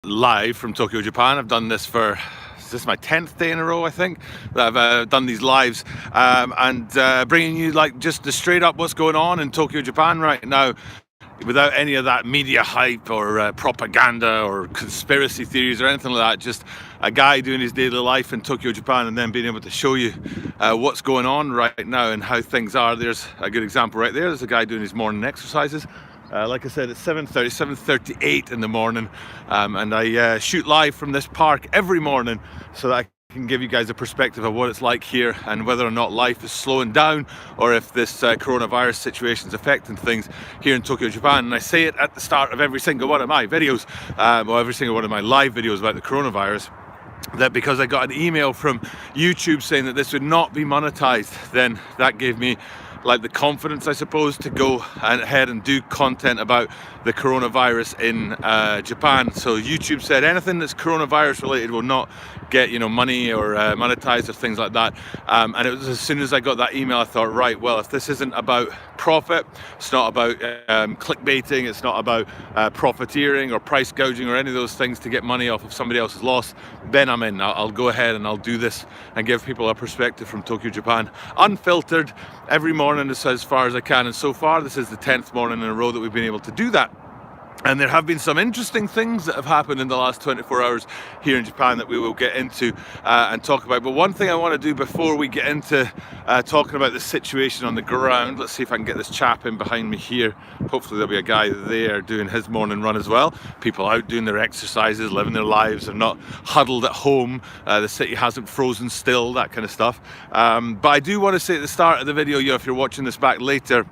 live from Tokyo, Japan. I've done this for, is this my 10th day in a row, I think, that I've done these lives, and bringing you like just the straight up what's going on in Tokyo, Japan right now, without any of that media hype or propaganda or conspiracy theories or anything like that. Just a guy doing his daily life in Tokyo, Japan, and then being able to show you what's going on right now and how things are. There's a good example right there. There's a guy doing his morning exercises. Like I said, it's 7:38 in the morning, and I shoot live from this park every morning so that I can give you guys a perspective of what it's like here and whether or not life is slowing down or if this coronavirus situation is affecting things here in Tokyo, Japan. And I say it at the start of every single one of my videos, or every single one of my live videos about the coronavirus, that because I got an email from YouTube saying that this would not be monetized, then that gave me like the confidence, I suppose, to go ahead and do content about the coronavirus in Japan. So YouTube said anything that's coronavirus related will not get, you know, money or monetized or things like that. And it was as soon as I got that email, I thought, right, well, if this isn't about profit, it's not about clickbaiting, it's not about profiteering or price gouging or any of those things to get money off of somebody else's loss, then I'm in. I'll go ahead and I'll do this and give people a perspective from Tokyo, Japan, unfiltered, every morning as far as I can. And so far, this is the 10th morning in a row that we've been able to do that. And there have been some interesting things that have happened in the last 24 hours here in Japan that we will get into and talk about. But one thing I want to do before we get into talking about the situation on the ground, let's see if I can get this chap in behind me here. Hopefully there'll be a guy there doing his morning run as well. People out doing their exercises, living their lives. They're not huddled at home. The city hasn't frozen still, that kind of stuff. But I do want to say at the start of the video, if you're watching this back later,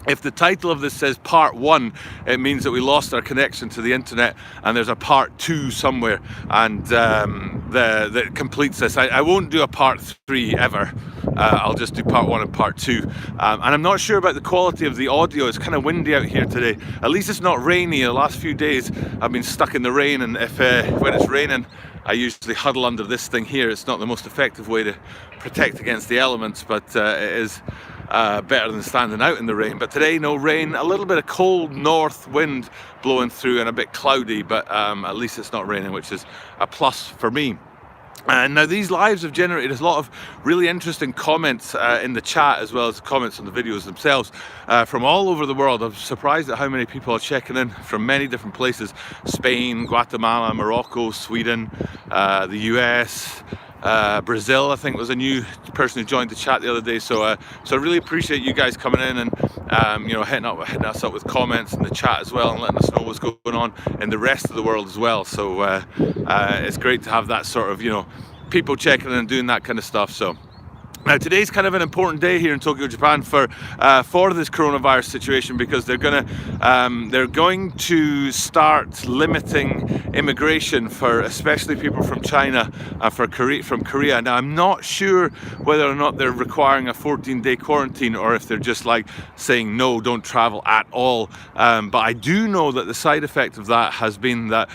if the title of this says part 1, it means that we lost our connection to the internet and there's a part 2 somewhere, and that completes this. I won't do a part 3 ever. I'll just do part 1 and part 2. And I'm not sure about the quality of the audio. It's kind of windy out here today. At least it's not rainy. The last few days I've been stuck in the rain, and if when it's raining, I usually huddle under this thing here. It's not the most effective way to protect against the elements, but it is better than standing out in the rain. But today, no rain, a little bit of cold north wind blowing through and a bit cloudy, but at least it's not raining, which is a plus for me. And now these lives have generated a lot of really interesting comments in the chat, as well as comments on the videos themselves from all over the world. I'm surprised at how many people are checking in from many different places: Spain, Guatemala, Morocco, Sweden, the US, Brazil, I think, was a new person who joined the chat the other day. So I really appreciate you guys coming in and hitting us up with comments in the chat as well, and letting us know what's going on in the rest of the world as well. So it's great to have that sort of, people checking in and doing that kind of stuff. So now today's kind of an important day here in Tokyo, Japan for this coronavirus situation, because they're going to start limiting immigration for especially people from China, from Korea. Now I'm not sure whether or not they're requiring a 14-day quarantine or if they're just like saying no, don't travel at all. But I do know that the side effect of that has been that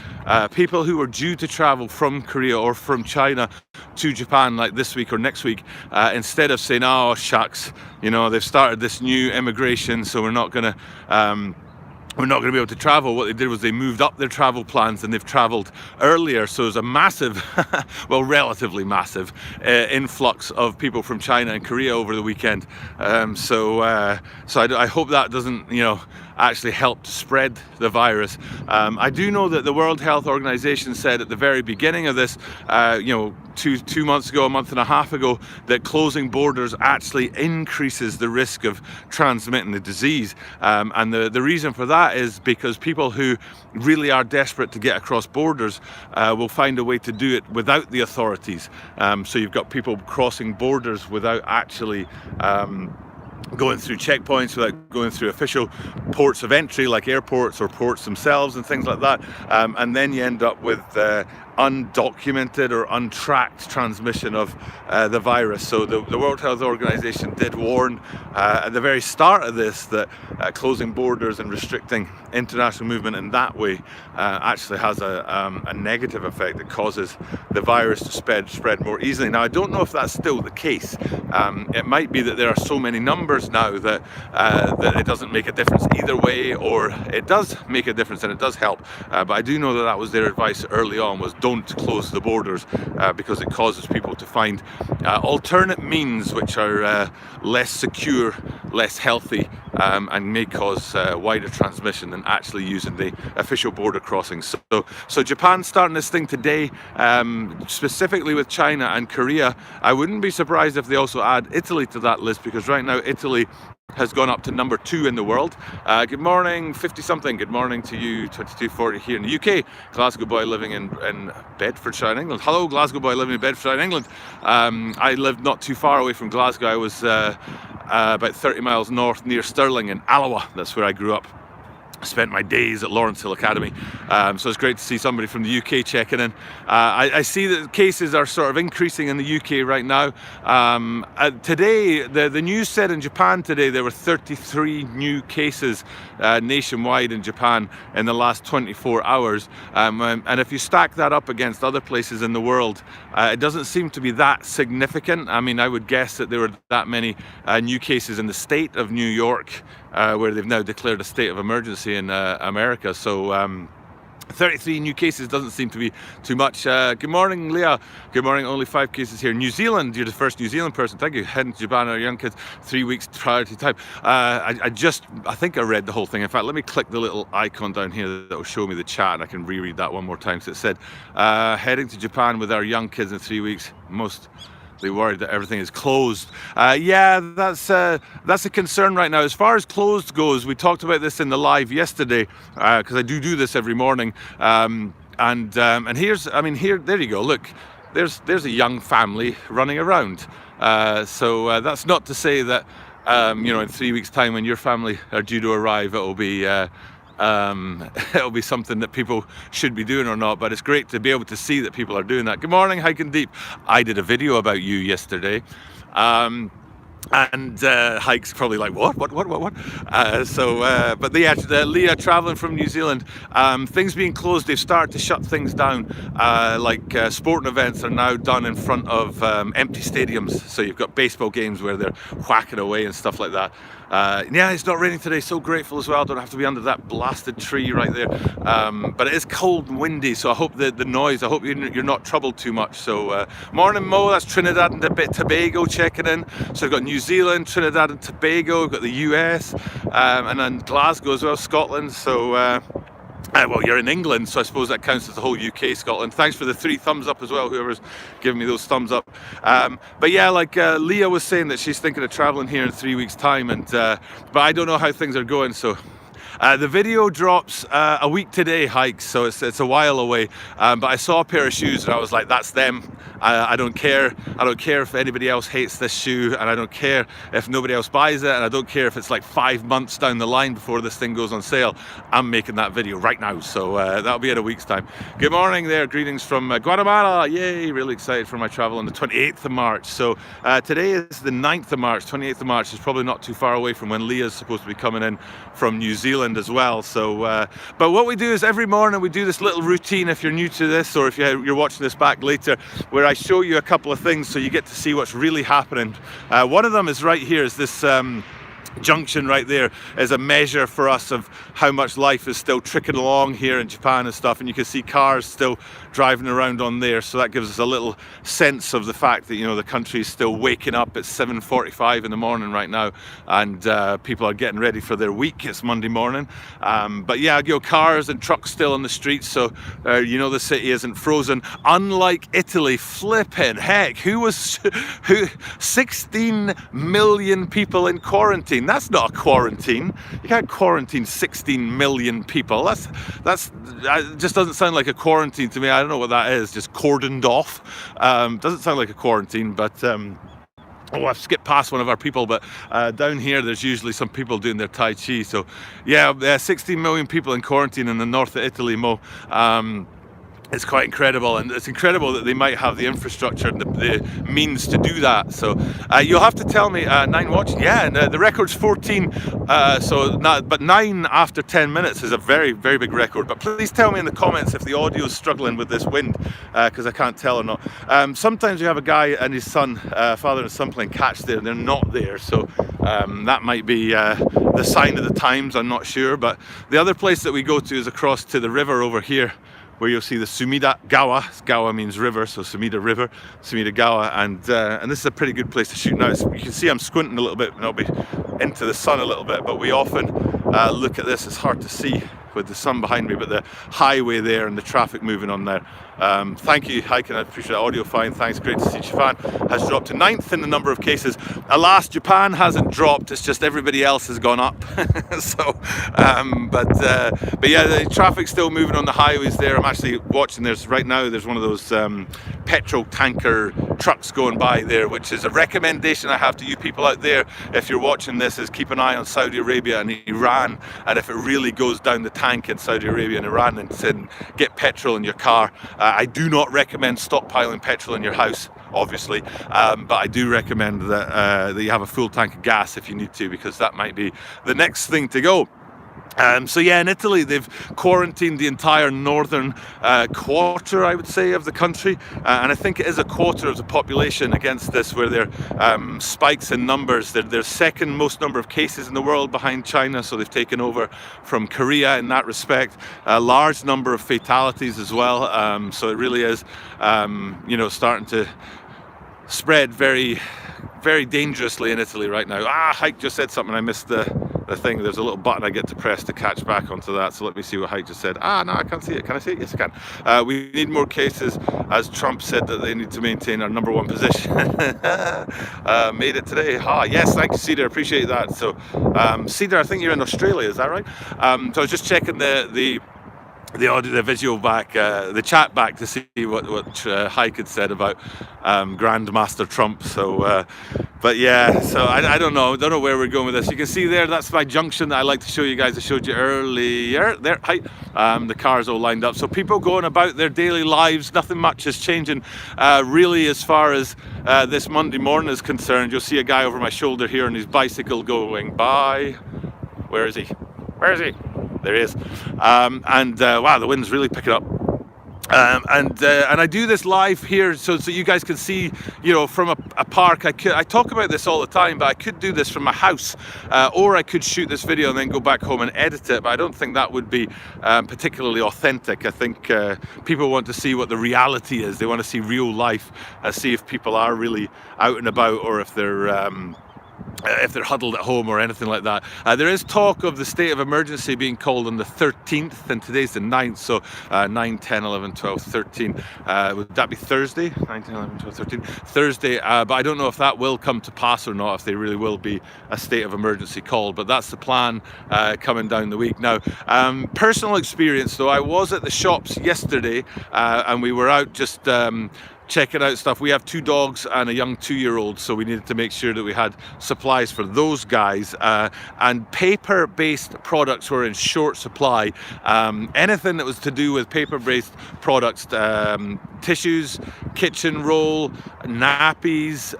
people who are due to travel from Korea or from China to Japan, like this week or next week, instead of saying, oh shucks, they've started this new immigration, so we're not going to be able to travel, what they did was they moved up their travel plans and they've traveled earlier. So there's a massive, well, relatively massive influx of people from China and Korea over the weekend. So I hope that doesn't, actually help to spread the virus. I do know that the World Health Organization said at the very beginning of this, 2 months ago, a month and a half ago, that closing borders actually increases the risk of transmitting the disease. And the reason for that is because people who really are desperate to get across borders will find a way to do it without the authorities. So you've got people crossing borders without actually going through checkpoints, without going through official ports of entry like airports or ports themselves and things like that, and then you end up with undocumented or untracked transmission of the virus. So the World Health Organization did warn at the very start of this that closing borders and restricting international movement in that way actually has a negative effect that causes the virus to spread more easily. Now, I don't know if that's still the case. It might be that there are so many numbers now that it doesn't make a difference either way, or it does make a difference and it does help. But I do know that was their advice early on, was don't close the borders because it causes people to find alternate means which are less secure, less healthy, and may cause wider transmission than actually using the official border crossings. So Japan's starting this thing today, specifically with China and Korea. I wouldn't be surprised if they also add Italy to that list, because right now Italy has gone up to number 2 in the world. Good morning, 50-something. Good morning to you, 2240 here in the UK. Glasgow boy living in Bedfordshire in England. Hello, Glasgow boy living in Bedfordshire in England. I lived not too far away from Glasgow. I was about 30 miles north near Stirling in Alloa. That's where I grew up. Spent my days at Lawrence Hill Academy, so it's great to see somebody from the UK checking in. I see that cases are sort of increasing in the UK right now. Today, the news said in Japan today there were 33 new cases nationwide in Japan in the last 24 hours. And if you stack that up against other places in the world, it doesn't seem to be that significant. I mean, I would guess that there were that many new cases in the state of New York, where they've now declared a state of emergency in America. So 33 new cases doesn't seem to be too much. Good morning, Leah. Good morning. Only 5 cases here. New Zealand, you're the first New Zealand person. Thank you. Heading to Japan, our young kids, 3 weeks priority time. I think I read the whole thing. In fact, let me click the little icon down here that will show me the chat, and I can reread that one more time. So it said, heading to Japan with our young kids in 3 weeks. Mostly worried that everything is closed. Yeah, that's a concern right now. As far as closed goes, we talked about this in the live yesterday, because I do this every morning. And here's, there you go. Look, there's a young family running around. So that's not to say that in 3 weeks' time, when your family are due to arrive, it'll be something that people should be doing or not, but it's great to be able to see that people are doing that. Good morning, Hiking Deep. I did a video about you yesterday. And Hike's probably like, what? But Leah traveling from New Zealand, things being closed, they've started to shut things down. Sporting events are now done in front of empty stadiums. So you've got baseball games where they're whacking away and stuff like that. Yeah, it's not raining today. So grateful as well. Don't have to be under that blasted tree right there. But it is cold and windy, so I hope the noise, I hope you're not troubled too much. So morning, Mo. That's Trinidad and Tobago checking in. So we've got New Zealand, Trinidad and Tobago. We've got the US, and then Glasgow as well, Scotland. So well, you're in England, so I suppose that counts as the whole UK, Scotland. Thanks for the 3 thumbs up as well, whoever's giving me those thumbs up. But yeah, Leah was saying that she's thinking of traveling here in 3 weeks' time, but I don't know how things are going, so the video drops a week today, Hike, so it's a while away. But I saw a pair of shoes and I was like, that's them. I don't care. I don't care if anybody else hates this shoe, and I don't care if nobody else buys it, and I don't care if it's like 5 months down the line before this thing goes on sale. I'm making that video right now, so that'll be in a week's time. Good morning there. Greetings from Guatemala. Yay, really excited for my travel on the 28th of March. So today is the 9th of March. 28th of March is probably not too far away from when Leah's supposed to be coming in from New Zealand as well. So but what we do is every morning we do this little routine, if you're new to this or if you're watching this back later, where I show you a couple of things so you get to see what's really happening. One of them is right here, is this junction right there is a measure for us of how much life is still trickling along here in Japan and stuff, and you can see cars still driving around on there, so that gives us a little sense of the fact that, you know, the country is still waking up. It's 7:45 in the morning right now, and people are getting ready for their week. It's Monday morning, but yeah, you know, cars and trucks still on the streets, so you know, the city isn't frozen, unlike Italy. Flipping heck, 16 million people in quarantine. That's not a quarantine. You can't quarantine 16 million people. That just doesn't sound like a quarantine to me. I don't know what that is. Just cordoned off. Doesn't sound like a quarantine, but oh, I've skipped past one of our people, but down here there's usually some people doing their Tai Chi. So yeah, 16 million people in quarantine in the north of Italy, Mo. it's quite incredible, and it's incredible that they might have the infrastructure and the means to do that. So you'll have to tell me, 9 watching, yeah, and the record's 14, but 9 after 10 minutes is a very, very big record. But please tell me in the comments if the audio is struggling with this wind, because I can't tell or not. Sometimes you have a guy and his son, father and son, playing catch there, and they're not there, so that might be the sign of the times, I'm not sure. But the other place that we go to is across to the river over here, where you'll see the Sumida Gawa. Gawa means river, so Sumida River, Sumida Gawa, and this is a pretty good place to shoot. Now you can see I'm squinting a little bit, and I'll be into the sun a little bit, but we often look at this. It's hard to see with the sun behind me, but the highway there and the traffic moving on there. Thank you, hiking. I appreciate it. Audio fine, thanks. Great to see Japan has dropped to 9th in the number of cases. Alas, Japan hasn't dropped. It's just everybody else has gone up. So, but yeah, the traffic's still moving on the highways there. I'm actually watching. Right now. There's one of those petrol tanker trucks going by there, which is a recommendation I have to you people out there. If you're watching this, is keep an eye on Saudi Arabia and Iran, and if it really goes down the tank in Saudi Arabia and Iran, and get petrol in your car. I do not recommend stockpiling petrol in your house, obviously, but I do recommend that you have a full tank of gas if you need to, because that might be the next thing to go. So yeah, in Italy they've quarantined the entire northern quarter, I would say, of the country, and I think it is a quarter of the population against this, where there spikes in numbers. They're second most number of cases in the world behind China, so they've taken over from Korea in that respect. A large number of fatalities as well, so it really is starting to spread very, very dangerously in Italy right now. Hike just said something, I missed the thing. There's a little button I get to press to catch back onto that, so let me see what Hike just said. No, I can't see it. Can I see it? Yes, I can. We need more cases, as Trump said that they need to maintain our #1 position. Made it today. Yes, thank you, Cedar, appreciate that. So Cedar, I think you're in Australia, is that right? So I was just checking the audio, the visual back, the chat back, to see what Hike had said about Grandmaster Trump. So, but yeah, so I don't know where we're going with this. You can see there, that's my junction that I like to show you guys. I showed you earlier. There, hi. The cars all lined up. So people going about their daily lives. Nothing much is changing, really, as far as this Monday morning is concerned. You'll see a guy over my shoulder here on his bicycle going by. Where is he? Where is he? There he is. Wow, the wind's really picking up. And I do this live here so you guys can see, from a park. I talk about this all the time, but I could do this from my house, or I could shoot this video and then go back home and edit it, but I don't think that would be particularly authentic. I think people want to see what the reality is. They want to see real life, see if people are really out and about, or if they're huddled at home or anything like that. There is talk of the state of emergency being called on the 13th, and today's the 9th, so 9, 10, 11, 12, 13. Would that be Thursday? 9, 10, 11, 12, 13. Thursday, but I don't know if that will come to pass or not, if they really will be a state of emergency called, but that's the plan coming down the week. Now, personal experience though, I was at the shops yesterday, and we were out just checking out stuff. We have 2 dogs and a young 2-year-old, so we needed to make sure that we had supplies for those guys, and paper-based products were in short supply. Anything that was to do with paper-based products, tissues, kitchen roll, nappies,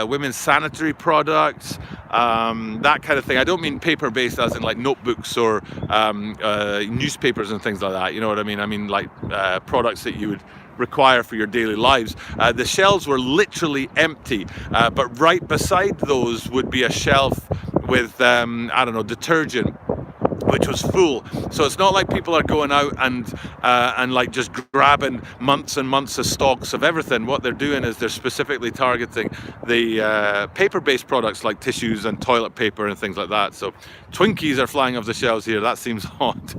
women's sanitary products, that kind of thing. I don't mean paper-based as in like notebooks or newspapers and things like that, you know what I mean? I mean like products that you would require for your daily lives. The shelves were literally empty, but right beside those would be a shelf with detergent, which was full. So it's not like people are going out and like just grabbing months and months of stocks of everything. What they're doing is they're specifically targeting the paper-based products like tissues and toilet paper and things like that. So Twinkies are flying off the shelves here. That seems odd.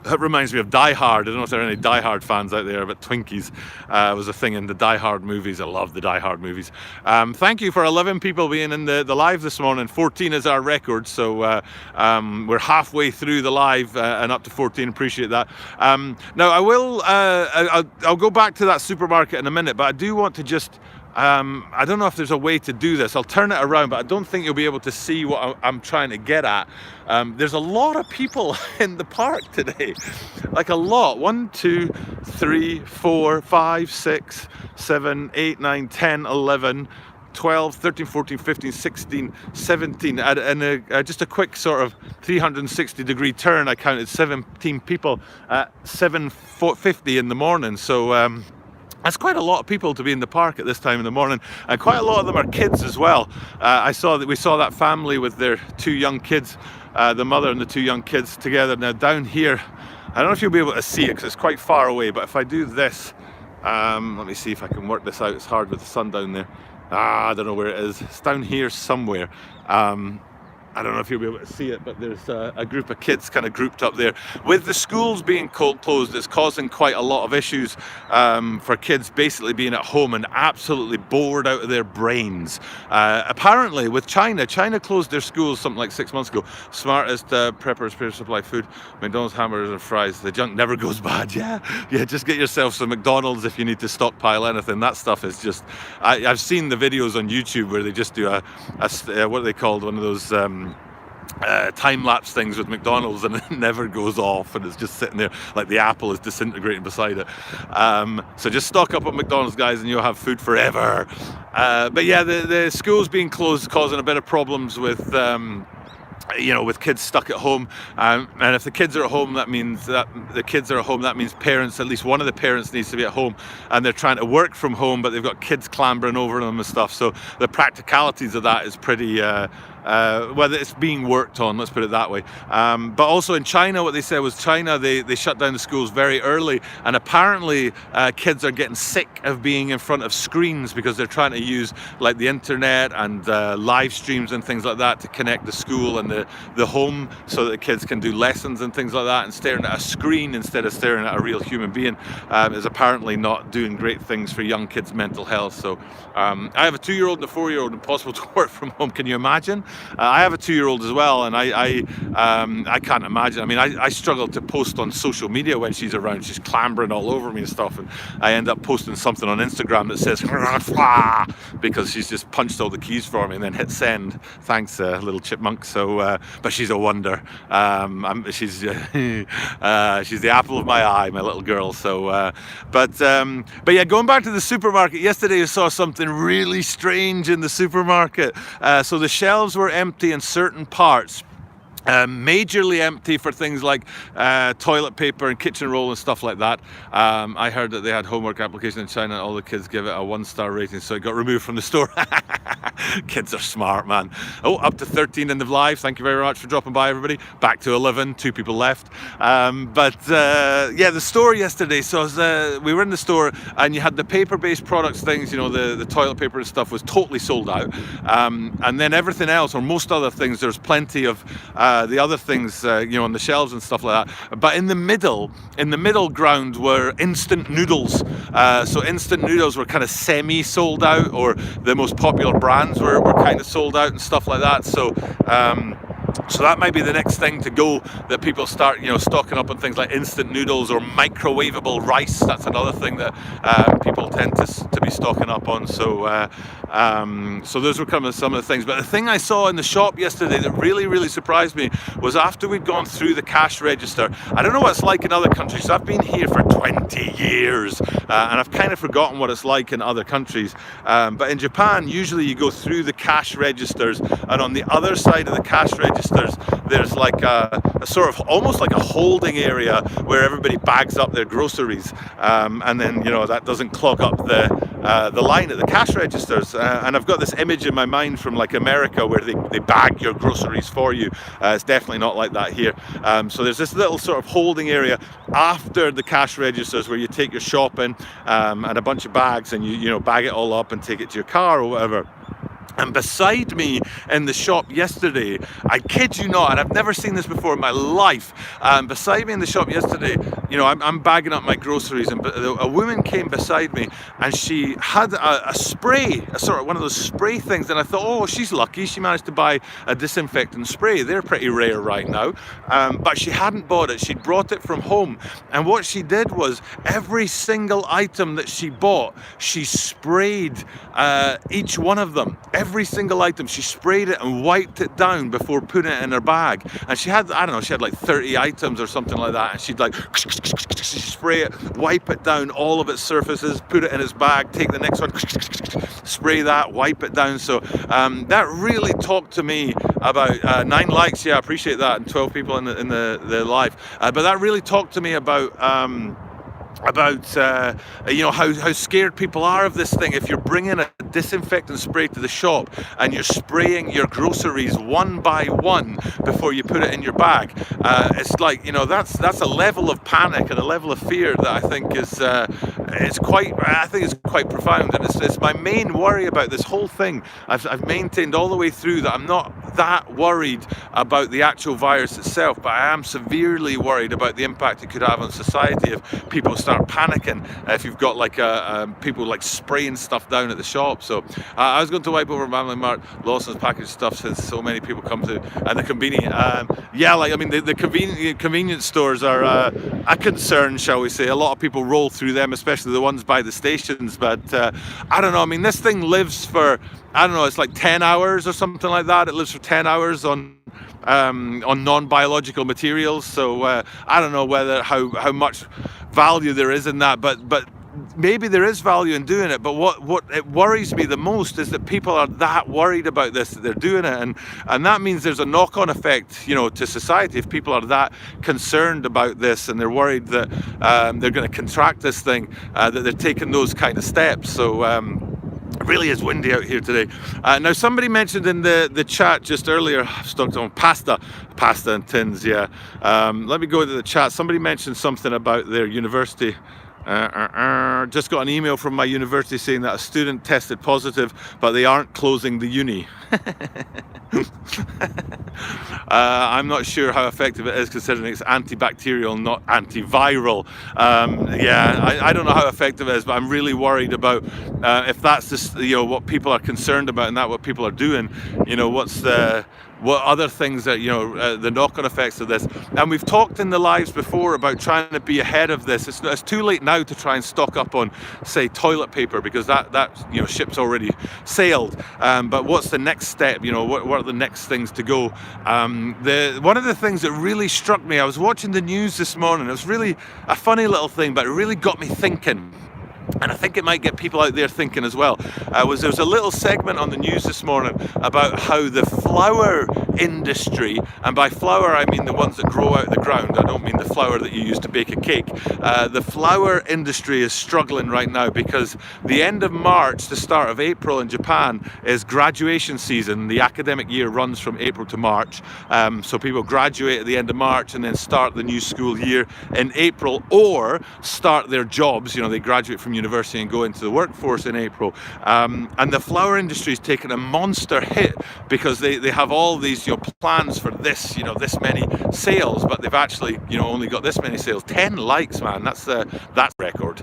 That reminds me of Die Hard. I don't know if there are any Die Hard fans out there, but Twinkies was a thing in the Die Hard movies. I love the Die Hard movies. Thank you for 11 people being in the live this morning. 14 is our record, so we're halfway through the live and up to 14. Appreciate that. Now I will. I'll go back to that supermarket in a minute, but I do want to just I don't know if there's a way to do this. I'll turn it around, but I don't think you'll be able to see what I'm trying to get at. There's a lot of people in the park today, like a lot. 1, 2, 3, 4, 5, 6, 7, 8, 9, 10, 11, 12, 13, 14, 15, 16, 17, and just a quick sort of 360-degree turn. I counted 17 people at 7:50 in the morning. So that's quite a lot of people to be in the park at this time in the morning, and quite a lot of them are kids as well. We saw that family with their 2 young kids, the mother and the 2 young kids together. Now down here, I don't know if you'll be able to see it because it's quite far away, but if I do this, let me see if I can work this out. It's hard with the sun down there. I don't know where it is. It's down here somewhere. I don't know if you'll be able to see it, but there's a group of kids kind of grouped up there. With the schools being closed, it's causing quite a lot of issues for kids basically being at home and absolutely bored out of their brains. Apparently, with China closed their schools something like 6 months ago. Smartest preppers here supply food, McDonald's hamburgers and fries. The junk never goes bad. Yeah, just get yourself some McDonald's if you need to stockpile anything. That stuff is just... I've seen the videos on YouTube where they just do what are they called? One of those... time-lapse things with McDonald's, and it never goes off, and it's just sitting there like the apple is disintegrating beside it. So just stock up on McDonald's, guys, and you'll have food forever. But yeah, the schools being closed is causing a bit of problems with with kids stuck at home, and if the kids are at home, that means parents, at least one of the parents needs to be at home, and they're trying to work from home, but they've got kids clambering over them and stuff. So the practicalities of that is pretty well, it's being worked on, let's put it that way. But also in China, what they said was they shut down the schools very early, and apparently kids are getting sick of being in front of screens because they're trying to use like the internet and live streams and things like that to connect the school and the home, so that the kids can do lessons and things like that, and staring at a screen instead of staring at a real human being is apparently not doing great things for young kids' mental health. So I have a 2-year-old and a 4-year-old, impossible to work from home. Can you imagine? I have a 2-year-old as well, and I can't imagine. I mean, I struggle to post on social media when she's around. She's clambering all over me and stuff, and I end up posting something on Instagram that says because she's just punched all the keys for me and then hit send. Thanks, little chipmunk. So, but she's a wonder. She's the apple of my eye, my little girl. So, but yeah, going back to the supermarket yesterday, I saw something really strange in the supermarket. So the shelves were empty in certain parts. Majorly empty for things like toilet paper and kitchen roll and stuff like that. I heard that they had homework application in China and all the kids give it a 1-star rating, so it got removed from the store. Kids are smart, man. Oh, up to 13 in the live. Thank you very much for dropping by, everybody. Back to 11, 2 people left. But yeah, the store yesterday, so we were in the store and you had the paper-based products things, the toilet paper and stuff was totally sold out. And then everything else, or most other things, there's plenty of the other things, on the shelves and stuff like that. But in the middle ground were instant noodles. So instant noodles were kind of semi-sold out, or the most popular brands were kind of sold out and stuff like that. So that might be the next thing to go, that people start, stocking up on things like instant noodles or microwavable rice. That's another thing that people tend to be stocking up on. So those were kind of some of the things. But the thing I saw in the shop yesterday that really, really surprised me was after we'd gone through the cash register. I don't know what it's like in other countries. I've been here for 20 years and I've kind of forgotten what it's like in other countries. But in Japan, usually you go through the cash registers, and on the other side of the cash registers, there's like a sort of almost like a holding area where everybody bags up their groceries, and then that doesn't clog up the line at the cash registers. And I've got this image in my mind from like America where they bag your groceries for you. It's definitely not like that here. So there's this little sort of holding area after the cash registers where you take your shopping and a bunch of bags, and you bag it all up and take it to your car or whatever. And beside me in the shop yesterday, I kid you not, and I've never seen this before in my life, beside me in the shop yesterday, I'm bagging up my groceries, and a woman came beside me, and she had a spray, a sort of one of those spray things, and I thought, oh, she's lucky, she managed to buy a disinfectant spray. They're pretty rare right now, but she hadn't bought it. She'd brought it from home, and what she did was every single item that she bought, she sprayed each one of them. Every single item, she sprayed it and wiped it down before putting it in her bag. And she had, I don't know, she had like 30 items or something like that, and she'd like spray it, wipe it down, all of its surfaces, put it in its bag, take the next one, spray that, wipe it down. So that really talked to me about 9 likes, yeah, I appreciate that, and 12 people in the live, but that really talked to me about how scared people are of this thing. If you're bringing a disinfectant spray to the shop and you're spraying your groceries one by one before you put it in your bag, it's like, that's a level of panic and a level of fear that I think is quite profound, and it's my main worry about this whole thing. I've maintained all the way through that I'm not that worried about the actual virus itself, but I am severely worried about the impact it could have on society if people start panicking, if you've got like people like spraying stuff down at the shop. So I was going to wipe over Manly Mart Lawson's packaged stuff, since so many people come to, and the convenient the convenience stores are a concern, shall we say. A lot of people roll through them, especially the ones by the stations, but I don't know, I mean, this thing lives for, I don't know, it's like 10 hours or something like that. It lives for 10 hours on non-biological materials, so I don't know how much value there is in that, but maybe there is value in doing it. But what it worries me the most is that people are that worried about this that they're doing it, and that means there's a knock-on effect, to society. If people are that concerned about this and they're worried that they're going to contract this thing, that they're taking those kind of steps. So it really is windy out here today. Now, somebody mentioned in the chat just earlier, I was talking on pasta and tins, yeah. Let me go to the chat. Somebody mentioned something about their university. Just got an email from my university saying that a student tested positive, but they aren't closing the uni. I'm not sure how effective it is, considering it's antibacterial, not antiviral. I don't know how effective it is, but I'm really worried about if that's just what people are concerned about, and that what people are doing. What other things that the knock-on effects of this. And we've talked in the lives before about trying to be ahead of this. It's too late now to try and stock up on, say, toilet paper, because that ship's already sailed. But what's the next step? What are the next things to go? One of the things that really struck me, I was watching the news this morning. It was really a funny little thing, but it really got me thinking. And I think it might get people out there thinking as well. There was a little segment on the news this morning about how the flower industry, and by flower I mean the ones that grow out of the ground, I don't mean the flour that you use to bake a cake. The flower industry is struggling right now because the end of March, the start of April in Japan is graduation season. The academic year runs from April to March. So people graduate at the end of March and then start the new school year in April, or start their jobs. They graduate from university and go into the workforce in April, and the flower industry is taking a monster hit because they have all these plans for this many sales, but they've actually only got this many sales. 10 likes, man, that's record.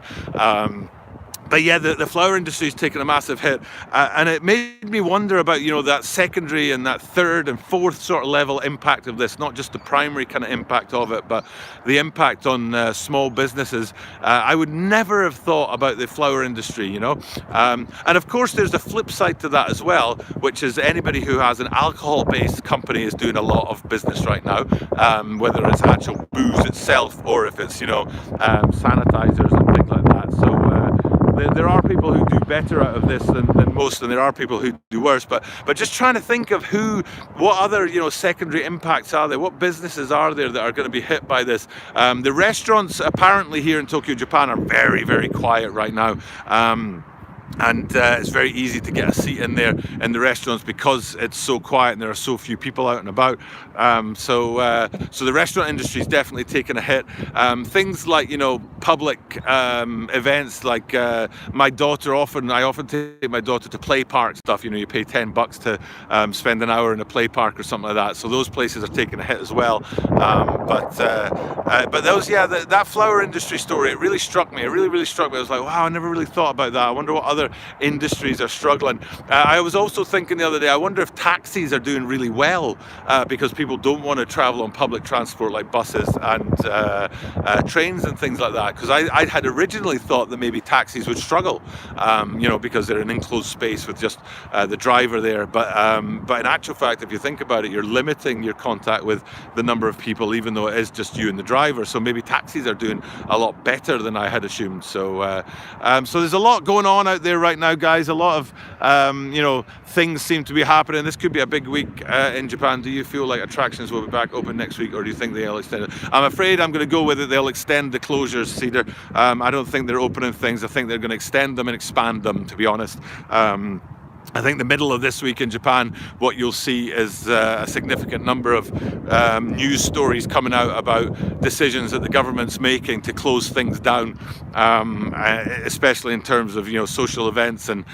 But yeah, the flower industry is taking a massive hit, and it made me wonder about that secondary and that third and fourth sort of level impact of this, not just the primary kind of impact of it, but the impact on small businesses. I would never have thought about the flower industry, and of course there's a flip side to that as well, which is anybody who has an alcohol-based company is doing a lot of business right now, whether it's actual booze itself or if it's sanitizers and things like that. So there are people who do better out of this than most, and there are people who do worse. But just trying to think of what other secondary impacts are there? What businesses are there that are going to be hit by this? The restaurants apparently here in Tokyo, Japan, are very, very quiet right now. and it's very easy to get a seat in there in the restaurants because it's so quiet and there are so few people out and about. So the restaurant industry is definitely taking a hit. Things like, public events, like my daughter I often take my daughter to play park stuff. You pay $10 to spend an hour in a play park or something like that. So those places are taking a hit as well. But that flower industry story, it really struck me. It really struck me. I was like, wow, I never really thought about that. I wonder what other industries are struggling. I was also thinking the other day, I wonder if taxis are doing really well because people don't want to travel on public transport like buses and trains and things like that. Because I had originally thought that maybe taxis would struggle, because they're an enclosed space with just the driver there. But in actual fact, if you think about it, you're limiting your contact with the number of people, even though it is just you and the driver. So maybe taxis are doing a lot better than I had assumed. So there's a lot going on out there right now, guys. A lot of things seem to be happening. This could be a big week in Japan. Do you feel like attractions will be back open next week, or do you think they'll extend it? I'm afraid I'm going to go with it. They'll extend the closures, Cedar. I don't think they're opening things. I think they're going to extend them and expand them, to be honest. I think the middle of this week in Japan, what you'll see is a significant number of news stories coming out about decisions that the government's making to close things down, especially in terms of social events and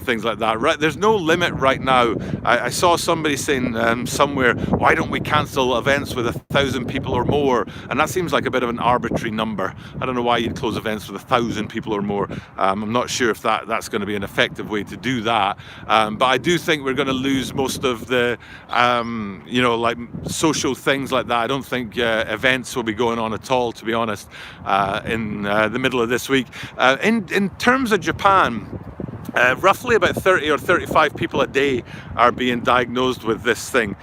things like that. Right, there's no limit right now. I saw somebody saying somewhere, why don't we cancel events with 1,000 people or more? And that seems like a bit of an arbitrary number. I don't know why you'd close events with 1,000 people or more. I'm not sure if that's going to be an effective way to do that. But I do think we're going to lose most of the, like social things like that. I don't think events will be going on at all, to be honest, in the middle of this week. In terms of Japan, roughly about 30 or 35 people a day are being diagnosed with this thing.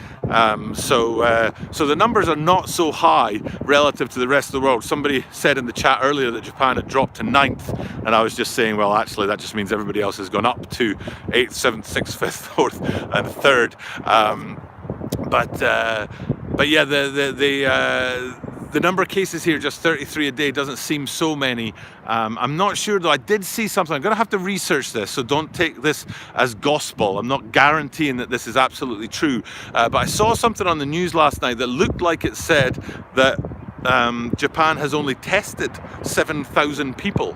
So the numbers are not so high relative to the rest of the world. Somebody said in the chat earlier that Japan had dropped to 9th, and I was just saying, well, actually, that just means everybody else has gone up to 8th, 7th, 6th, 5th, 4th, and 3rd. But yeah, the number of cases here, just 33 a day, doesn't seem so many. I'm not sure, though. I did see something. I'm going to have to research this, so don't take this as gospel. I'm not guaranteeing that this is absolutely true. But I saw something on the news last night that looked like it said that Japan has only tested 7,000 people.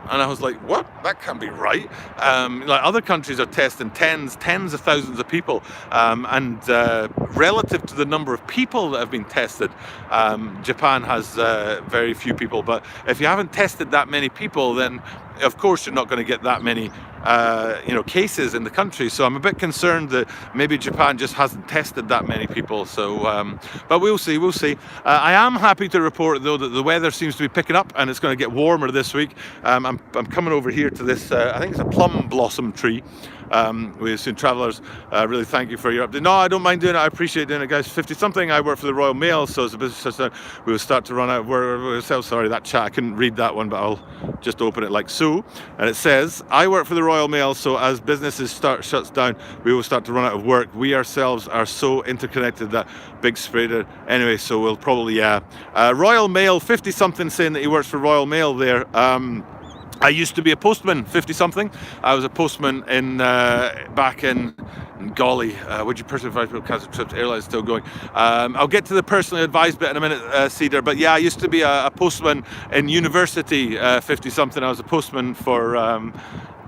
And I was like, what? That can't be right. Like other countries are testing tens of thousands of people. And relative to the number of people that have been tested, Japan has very few people. But if you haven't tested that many people, then of course you're not going to get that many cases in the country. So I'm a bit concerned that maybe Japan just hasn't tested that many people. So, but we'll see. I am happy to report, though, that the weather seems to be picking up and it's going to get warmer this week. I'm coming over here to this, I think it's a plum blossom tree. We assume travellers, really thank you for your update. No, I don't mind doing it. I appreciate doing it, guys. 50-something. I work for the Royal Mail, so it's a business that we will start to run out of work. Sorry, that chat, I couldn't read that one, but I'll just open it like so. And it says, I work for the Royal Mail, so as businesses shuts down, we will start to run out of work. We ourselves are so interconnected that big spreader. Anyway, so we'll probably, Royal Mail, 50-something saying that he works for Royal Mail there. I used to be a postman, 50-something. I was a postman back in golly, would you personally advise people cancel trips? Airlines still going. I'll get to the personally advised bit in a minute, Cedar. But yeah, I used to be a postman in university, 50-something. I was a postman for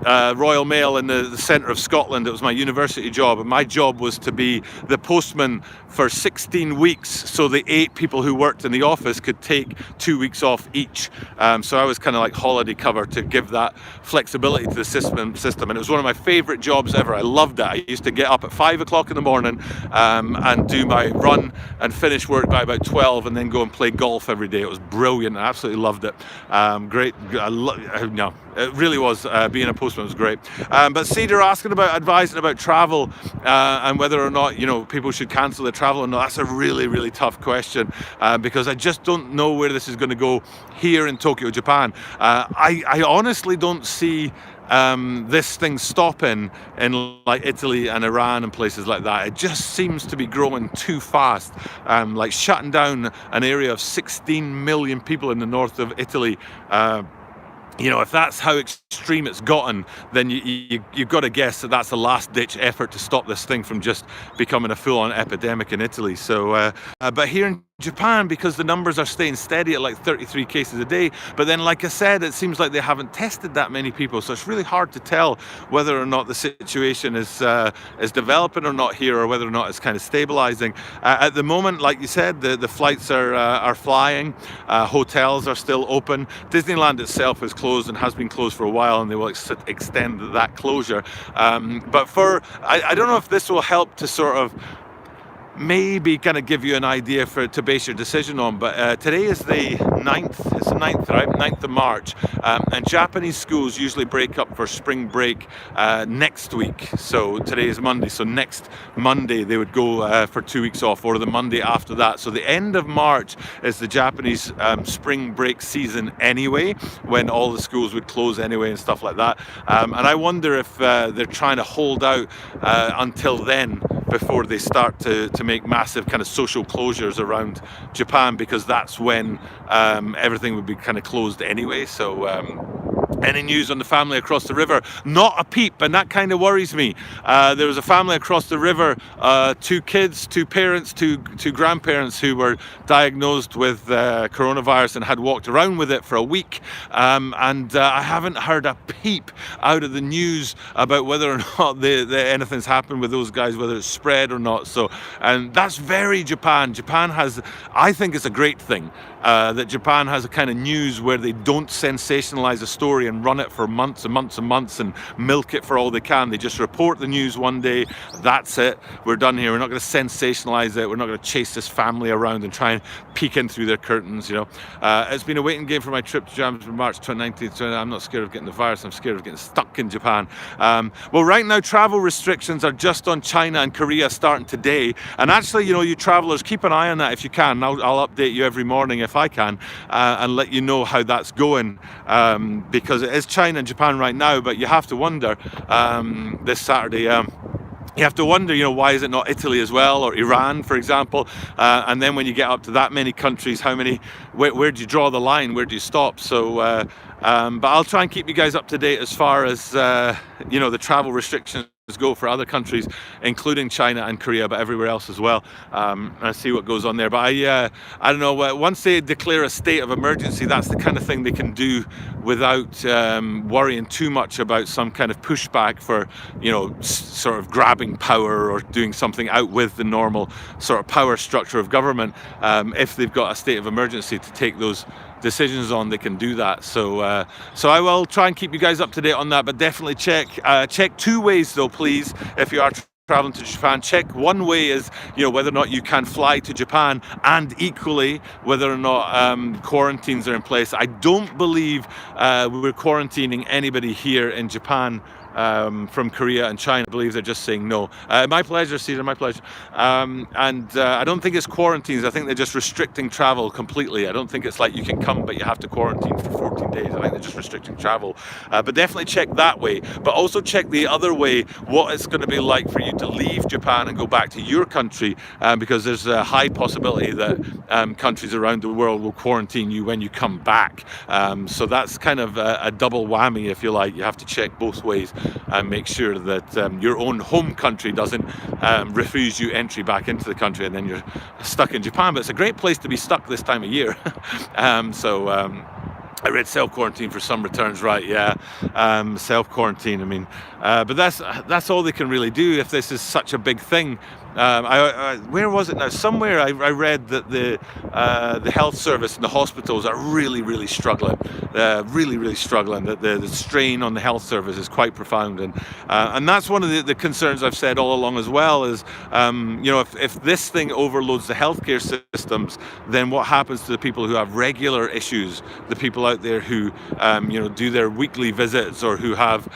Royal Mail in the centre of Scotland. It was my university job, and my job was to be the postman for 16 weeks, so the 8 people who worked in the office could take 2 weeks off each. So I was kind of like holiday cover to give that flexibility to the system, and it was one of my favourite jobs ever. I loved it. I used to get up at 5 o'clock in the morning and do my run and finish work by about 12, and then go and play golf every day. It was brilliant. I absolutely loved it. Great. No, it really was. Being a postman was great. But Cedar asking about advising about travel and whether or not people should cancel their travel or not. That's a really, really tough question because I just don't know where this is going to go here in Tokyo, Japan. I honestly don't see this thing stopping in like Italy and Iran and places like that. It just seems to be growing too fast. Like shutting down an area of 16 million people in the north of Italy if that's how extreme it's gotten, then you've got to guess that that's a last-ditch effort to stop this thing from just becoming a full-on epidemic in Italy. So, but here in Japan, because the numbers are staying steady at like 33 cases a day, but then, like I said, it seems like they haven't tested that many people, so it's really hard to tell whether or not the situation is developing or not here, or whether or not it's kind of stabilizing. At the moment, like you said, the flights are flying, hotels are still open. Disneyland itself is closed and has been closed for a while, and they will extend that closure. But I don't know if this will help to sort of maybe kind of give you an idea to base your decision on, but today is the 9th, it's the 9th, right? 9th of March, and Japanese schools usually break up for spring break next week. So today is Monday, so next Monday they would go for 2 weeks off, or the Monday after that. So the end of March is the Japanese spring break season anyway, when all the schools would close anyway and stuff like that. And I wonder if they're trying to hold out until then before they start to make massive kind of social closures around Japan, because that's when everything would be kind of closed anyway. So any news on the family across the river? Not a peep, and that kind of worries me. There was a family across the river, 2 kids, 2 parents, two grandparents who were diagnosed with coronavirus and had walked around with it for a week, and I haven't heard a peep out of the news about whether or not anything's happened with those guys, whether it's spread or not. So, and that's very Japan. Japan has, I think it's a great thing that Japan has a kind of news where they don't sensationalize a story and run it for months and months and months and milk it for all they can. They just report the news one day, that's it, we're done here. We're not going to sensationalize it, we're not going to chase this family around and try and peek in through their curtains, It's been a waiting game for my trip to Japan for March 2019, so I'm not scared of getting the virus, I'm scared of getting stuck in Japan. Well, right now travel restrictions are just on China and Korea starting today, and actually, you travelers, keep an eye on that if you can. I'll update you every morning if I can, and let you know how that's going, because it is China and Japan right now, but you have to wonder this Saturday, you have to wonder, why is it not Italy as well, or Iran, for example? And then when you get up to that many countries, where do you draw the line? Where do you stop? So, but I'll try and keep you guys up to date as far as, the travel restrictions go for other countries, including China and Korea, but everywhere else as well. And see what goes on there. But I don't know, once they declare a state of emergency, that's the kind of thing they can do without worrying too much about some kind of pushback for, sort of grabbing power or doing something out with the normal sort of power structure of government. If they've got a state of emergency to take those decisions on, they can do that. So I will try and keep you guys up to date on that, but definitely check 2 ways though, please, if you are traveling to Japan. Check one way is, whether or not you can fly to Japan, and equally whether or not quarantines are in place. I don't believe we're quarantining anybody here in Japan from Korea and China. I believe they're just saying no. My pleasure, Cedar, my pleasure. And I don't think it's quarantines. I think they're just restricting travel completely. I don't think it's like you can come but you have to quarantine for 14 days. I think they're just restricting travel. But definitely check that way. But also check the other way, what it's going to be like for you to leave Japan and go back to your country, because there's a high possibility that countries around the world will quarantine you when you come back. So that's kind of a double whammy, if you like. You have to check both ways and make sure that your own home country doesn't refuse you entry back into the country, and then you're stuck in Japan. But it's a great place to be stuck this time of year. I read self-quarantine for some returns, right? Yeah, self-quarantine. I mean, but that's all they can really do if this is such a big thing. Where was it now? Somewhere I read that the health service and the hospitals are really struggling. Really struggling. That the strain on the health service is quite profound, and that's one of the concerns I've said all along as well. Is if this thing overloads the healthcare systems, then what happens to the people who have regular issues? The people out there who do their weekly visits, or who have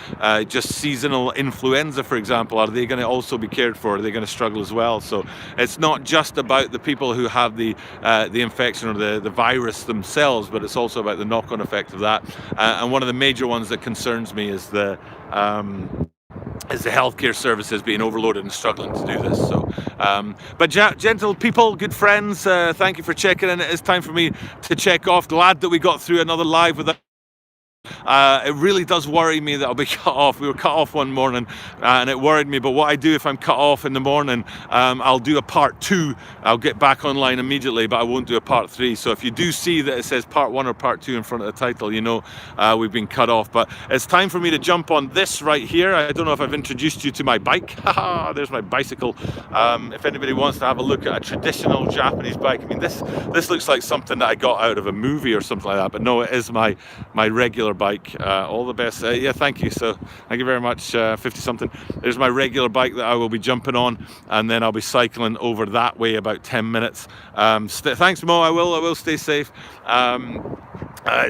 just seasonal influenza, for example, are they going to also be cared for? Are they going to struggle as well? So it's not just about the people who have the infection or the virus themselves, but it's also about the knock-on effect of that. And one of the major ones that concerns me is the healthcare services being overloaded and struggling to do this. So, but gentle people, good friends, thank you for checking in. It is time for me to check off. Glad that we got through another live without It really does worry me that I'll be cut off. We were cut off one morning and it worried me, but what I do if I'm cut off in the morning, I'll do a part 2. I'll get back online immediately, but I won't do a part 3. So if you do see that it says part 1 or part 2 in front of the title, you know we've been cut off. But it's time for me to jump on this right here. I don't know if I've introduced you to my bike. Haha, there's my bicycle. If anybody wants to have a look at a traditional Japanese bike, I mean, this looks like something that I got out of a movie or something like that, but no, it is my regular bike. All the best. Yeah, thank you. So thank you very much, 50 something. There's my regular bike that I will be jumping on, and then I'll be cycling over that way about 10 minutes. Thanks, Mo. I will stay safe.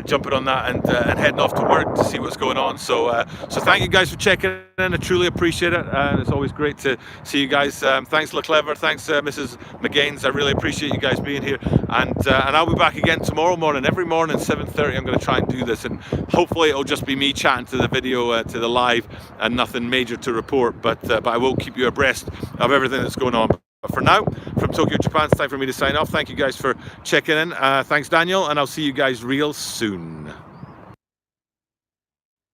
Jumping on that and heading off to work to see what's going on. So thank you guys for checking in. I truly appreciate it. It's always great to see you guys. Thanks, LeClever. Thanks, Mrs. McGaines. I really appreciate you guys being here. And I'll be back again tomorrow morning. Every morning, 7:30, I'm going to try and do this. And hopefully it'll just be me chatting to the video, to the live, and nothing major to report. But I will keep you abreast of everything that's going on. But for now, from Tokyo, Japan, it's time for me to sign off. Thank you guys for checking in. Thanks, Daniel, and I'll see you guys real soon.